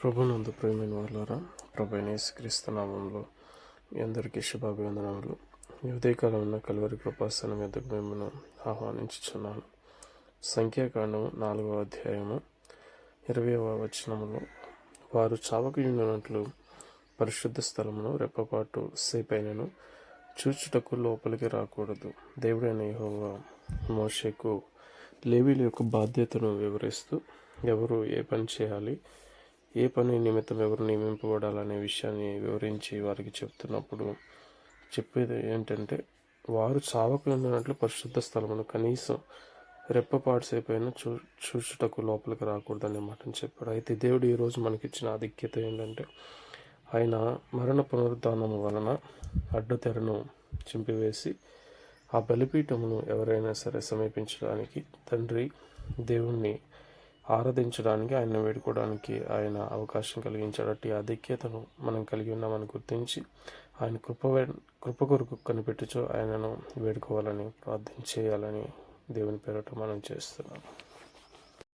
ప్రభునందు ప్రియమైన వాళ్ళారా, ప్రభు అయిన యేసుక్రీస్తు నామములో మీ అందరికీ శుభాభివందనములు. ఈ ఉదయకాలం ఉన్న కలువరి కృపాసనం ఎద్దకు మిమ్మల్ని ఆహ్వానించుచున్నాను. సంఖ్యాకాండము 4వ అధ్యాయము 20వ వచనములో, వారు చావకయుండునట్లు పరిశుద్ధ స్థలమును రెప్పపాటు సేపైనను చూచుటకు లోపలికి రాకూడదు. దేవుడైన యెహోవా మోషేకు లేవీయుల యొక్క బాధ్యతను వివరిస్తూ, ఎవరు ఏ పని చేయాలి, ఏ పని నిమిత్తం ఎవరు నియమింపబడాలనే విషయాన్ని వివరించి వారికి చెప్తున్నప్పుడు చెప్పేది ఏంటంటే, వారు చావకు ఉన్నట్లు పరిశుద్ధ స్థలమును కనీసం రెప్పపాటు సేపైనా చూచుటకు లోపలికి రాకూడదనే మాటను చెప్పాడు. అయితే దేవుడు ఈరోజు మనకిచ్చిన ఆధిక్యత ఏంటంటే, ఆయన మరణ పునరుద్ధానము వలన అడ్డుతెరను చింపివేసి ఆ బలిపీఠమును ఎవరైనా సరే సమీపించడానికి, తండ్రి దేవుణ్ణి ఆరాధించడానికి, ఆయన వేడుకోవడానికి ఆయన అవకాశం కలిగించాడు. అట్టి ఆధిక్యతను మనం కలిగి ఉన్నామని గుర్తించి ఆయన కృప కొరకు కనిపెట్టుచో ఆయనను వేడుకోవాలని, ప్రార్థన చేయాలని దేవుని పేరట మనం చేస్తున్నాం.